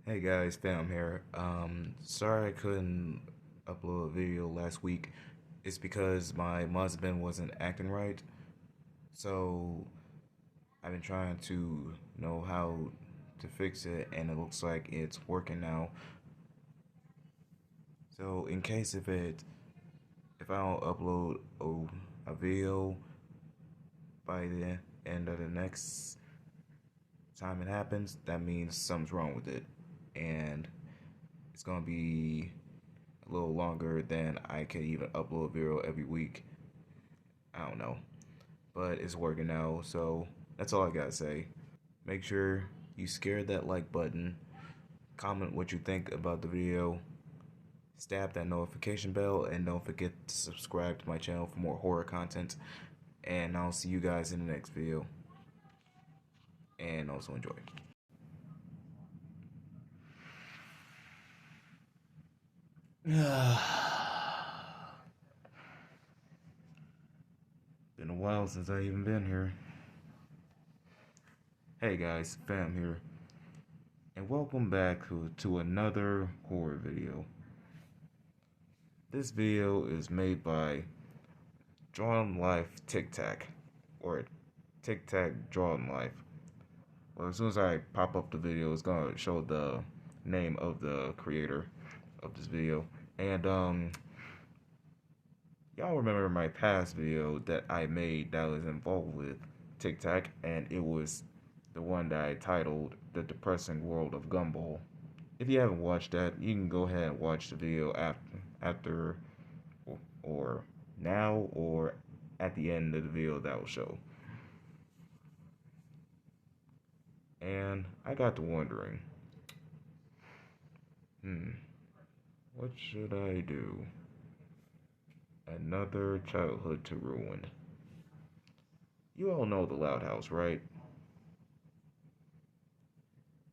Hey guys, fam here. Sorry I couldn't upload a video last week. It's because my husband wasn't acting right. So I've been trying to know how to fix it, and it looks like it's working now. So in case if I don't upload a video by the end of the next time it happens, that means something's wrong with it, and it's gonna be a little longer than I could even upload a video every week. I don't know, but it's working now, so that's all I gotta say. Make sure you scare that like button, comment what you think about the video, stab that notification bell, and don't forget to subscribe to my channel for more horror content. And I'll see you guys in the next video, and also enjoy. Been a while since I even been here. Hey guys, fam here, and welcome back to another horror video. This video is made by Draw The Life TikTak, or TikTak Draw The Life. Well, as soon as I pop up the video, it's gonna show the name of the creator of this video. And y'all remember my past video that I made that was involved with TikTak, and it was the one that I titled "The Depressing World of Gumball." If you haven't watched that, you can go ahead and watch the video after or now or at the end of the video that will show. And I got to wondering, what should I do? Another childhood to ruin. You all know the Loud House, right?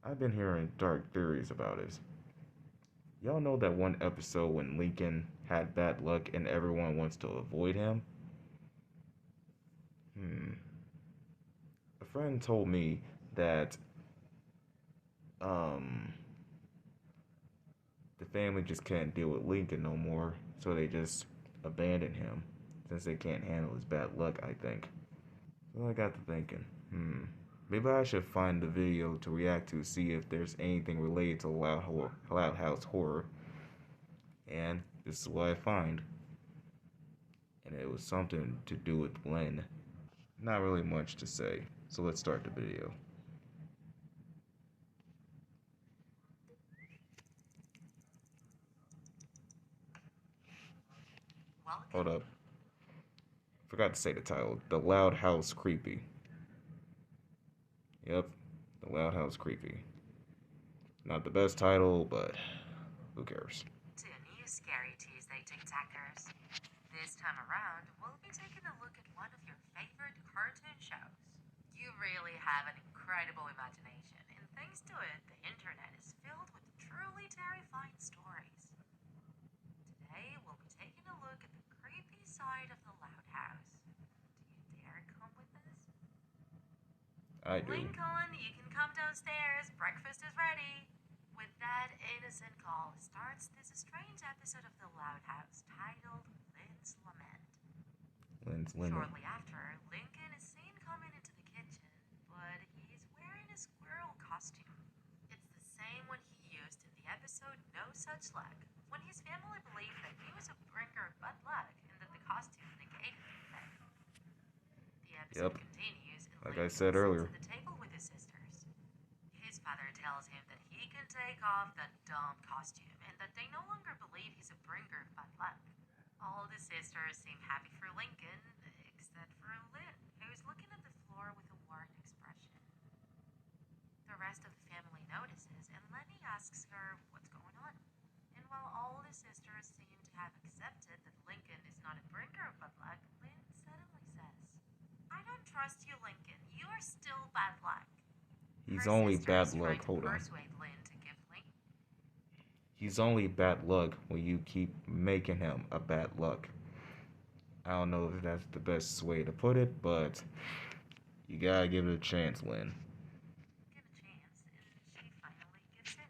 I've been hearing dark theories about it. Y'all know that one episode when Lincoln had bad luck and everyone wants to avoid him? A friend told me that um the family just can't deal with Lincoln no more, so they just abandoned him since they can't handle his bad luck, I think. So I got to thinking, maybe I should find the video to react to see if there's anything related to Loud House horror. And this is what I find. And it was something to do with Lynn. Not really much to say, so let's start the video. Hold up. Forgot to say the title. The Loud House Creepy. Yep, The Loud House Creepy. Not the best title, but who cares? To a new Scary Tuesday TikTakers. This time around, we'll be taking a look at one of your favorite cartoon shows. You really have an incredible imagination, and thanks to it, the internet is filled with truly terrifying stories. Today, we'll be taking a look at the creepy side of the Loud House. Do you dare come with us? I do. Lincoln, you can come downstairs. Breakfast is ready. With that innocent call starts this strange episode of The Loud House titled Lynn's Lament. Lynn's Lament. Shortly after, Lincoln is seen coming into the kitchen, but he's wearing a squirrel costume. It's the same one he used in the episode No Sutch Luck, when his family believed that he was a bringer of bad luck and that the costume negated the effect. The episode continues, and like Lincoln I said sits earlier. at the table with his sisters. His father tells him that he can take off that dumb costume and that they no longer believe he's a bringer of bad luck. All the sisters seem happy for Lincoln, except for Lynn, who's looking at the floor with a worried expression. The rest of the family notices, and Lenny asks her what's going on. And while all the sisters seem to have accepted that Lincoln is not a bringer of bad luck, Lynn suddenly says, "I don't trust you, Lincoln. You are still bad luck." He's Her only sister bad is luck. trying to Hold on. persuade Lynn to give Lincoln. He's only bad luck when you keep making him a bad luck. I don't know if that's the best way to put it, but you gotta give it a chance, Lynn. Give a chance, and she finally gives in.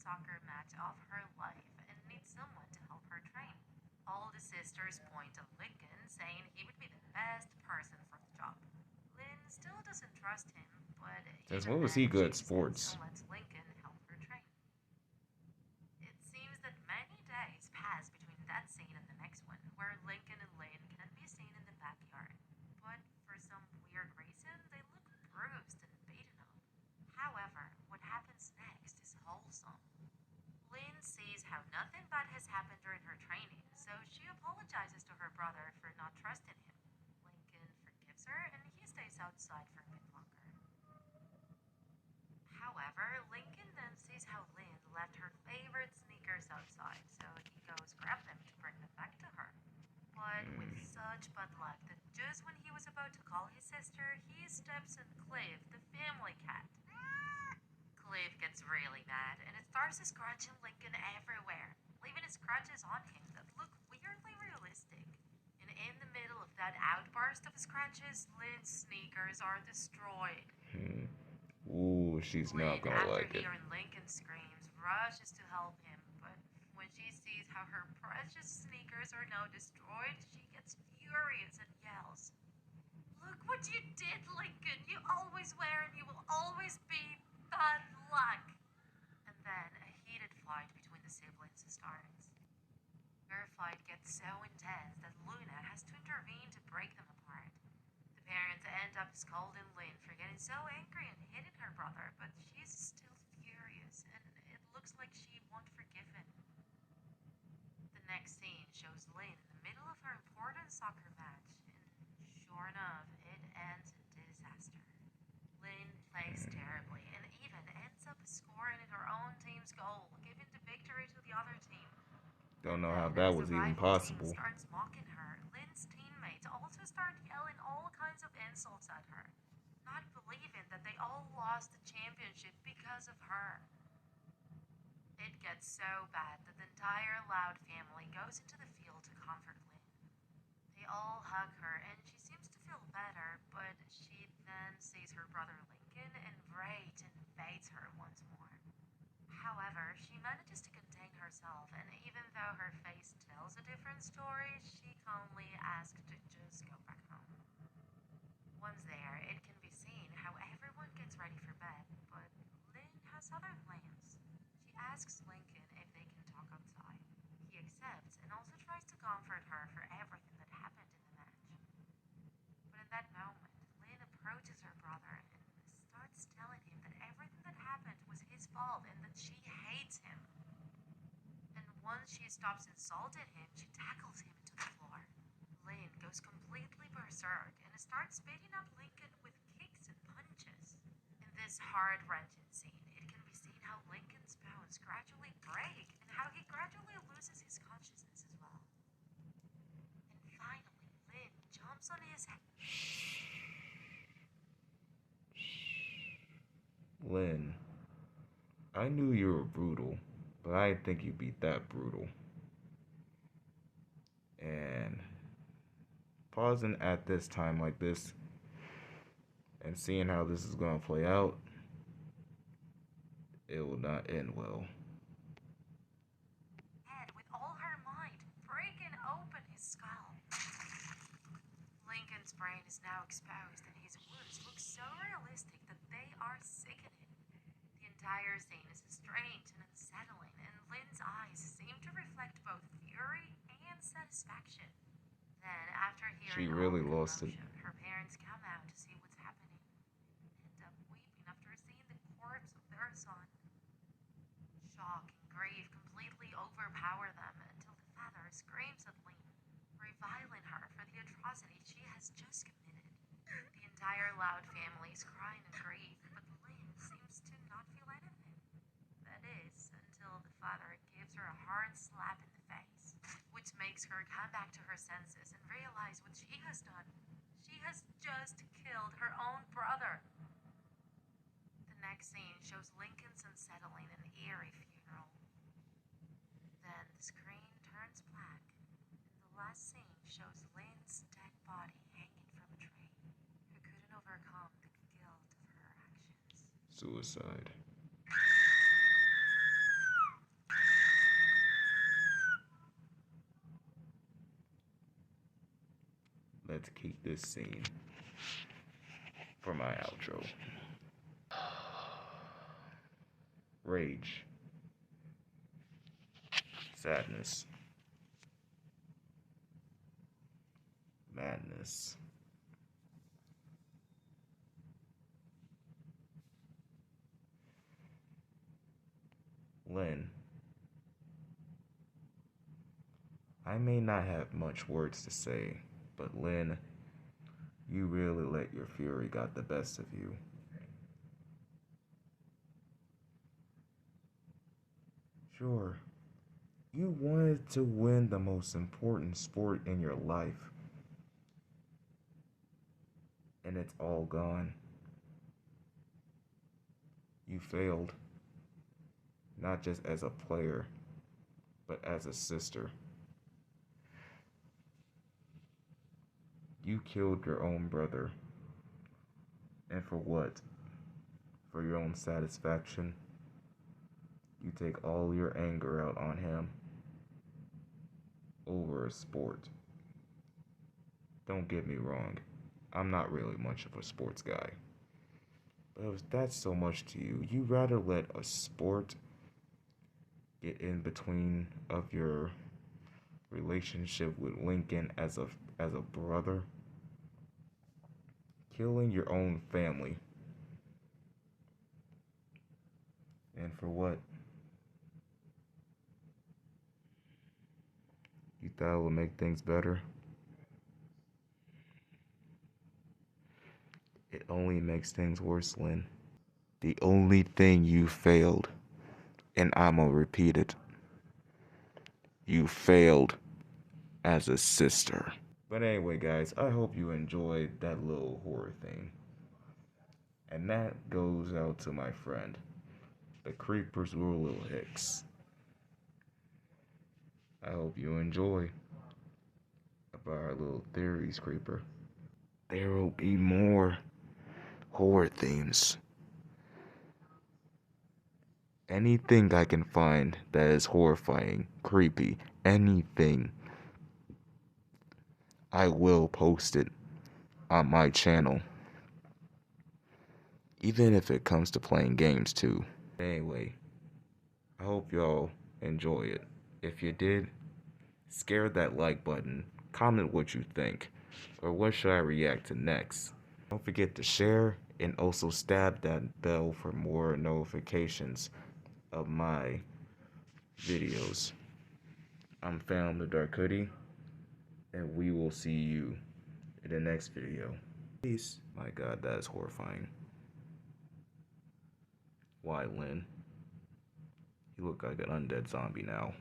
soccer match of her life and needs someone to help her train. All the sisters point to Lincoln, saying he would be the best person for the job. Lynn still doesn't trust him, but Since even when was then he good she at accepts sports? and lets Lincoln help her train. It seems that many days pass between that scene and the next one, where Lincoln and Lynn can be seen in the backyard. But for some weird reason, they look bruised and beaten up. However, what happens next is wholesome. Lynn sees how nothing bad has happened during her training, so she apologizes to her brother for not trusting him. Lincoln forgives her and he stays outside for a bit longer. However, Lincoln then sees how Lynn left her favorite sneakers outside, so he goes grab them to bring them back to her. But with such bad luck that just when he was about to call his sister, he steps on Cliff, the family cat. Cliff gets really mad and it starts scratching Lincoln everywhere, leaving scratches on him that look weirdly realistic. And in the middle of that outburst of scratches, Lynn's sneakers are destroyed. Hmm. Ooh, she's not Lynn, gonna after like it. hearing Lincoln's screams, rushes to help him, but when she sees how her precious sneakers are now destroyed, she gets furious and yells, "Look what you did, Lincoln! You always wear and you will always be bad luck!" And then a heated fight between the siblings starts. Their fight gets so intense that Luna has to intervene to break them apart. The parents end up scolding Lynn for getting so angry and hitting her brother, but she's still furious and it looks like she won't forgive him. The next scene shows Lynn in the middle of her important soccer match, and sure enough, it ends in disaster. Lynn plays terribly and even ends up scoring in her own team's goal, giving the victory to the other team. Don't And know how then, that as the was even rival team possible. starts mocking her, Lynn's teammates also start yelling all kinds of insults at her, not believing that they all lost the championship because of her. It gets so bad that the entire Loud family goes into the field to comfort Lynn. They all hug her and she seems to feel better, but she then sees her brother Lincoln and rage invades her once more. However, she manages to contain herself, and even though her face tells a different story, she calmly asks to just go back home. Once there, it can be seen how everyone gets ready for bed, but Lynn has other plans. She asks Lincoln if they can talk outside. He accepts and also tries to comfort her for everything that happened in the match. But in that moment, Lynn approaches her brother and starts telling him that everything that happened was his fault and that she hates him. And once she stops insulting him, she tackles him into the floor. Lynn goes completely berserk and starts beating up Lincoln with kicks and punches. In this heart-wrenching scene, it can be seen how Lincoln's bones gradually break and how he gradually loses his consciousness as well. And finally, Lynn jumps on his head. Lynn, I knew you were brutal, but I didn't think you'd be that brutal. And pausing at this time like this and seeing how this is going to play out, it will not end well. Head with all her might, breaking open his skull. Lincoln's brain is now exposed and his wounds look so realistic that they are sickening. The entire scene is strange and unsettling, and Lynn's eyes seem to reflect both fury and satisfaction. Then, after She hearing really all the lost it. commotion, her parents come out to see what's happening and end up weeping after seeing the corpse of their son. Shock and grief completely overpower them until the father screams at Lynn, reviling her for the atrocity she has just committed. The entire Loud family is crying in grief, but Lynn seems to not feel anything. That is, until the father gives her a hard slap in the face, which makes her come back to her senses and realize what she has done. She has just killed her own brother. The next scene shows Lincoln's unsettling and eerie funeral. Then the screen turns black, and the last scene shows Lynn's dead body hanging from a tree, who couldn't overcome the guilt of her actions. Suicide. let's keep this scene for my outro. Rage, sadness, madness, Lynn. I may not have much words to say, but Lynn, you really let your fury got the best of you. Sure, you wanted to win the most important sport in your life, and it's all gone. You failed, not just as a player, but as a sister. You killed your own brother. And for what? For your own satisfaction? You take all your anger out on him over a sport. Don't get me wrong, I'm not really much of a sports guy. But if that's so much to you, you'd rather let a sport get in between of your relationship with Lincoln as a brother, killing your own family. And for what? You thought it would make things better? It only makes things worse, Lynn. The only thing you failed, and I'ma repeat it, you failed as a sister. But anyway, guys, I hope you enjoyed that little horror thing. And that goes out to my friend. The creepers were little hicks. I hope you enjoy about our little theories, creeper. There will be more horror themes. Anything I can find that is horrifying, creepy, anything, I will post it on my channel. Even if it comes to playing games too. Anyway, I hope y'all enjoy it. If you did, scare that like button, comment what you think, or what should I react to next. Don't forget to share and also stab that bell for more notifications of my videos. I'm Phantom the Dark Hoodie, and we will see you in the next video. Peace. My God, that is horrifying. Why, Lynn? You look like an undead zombie now.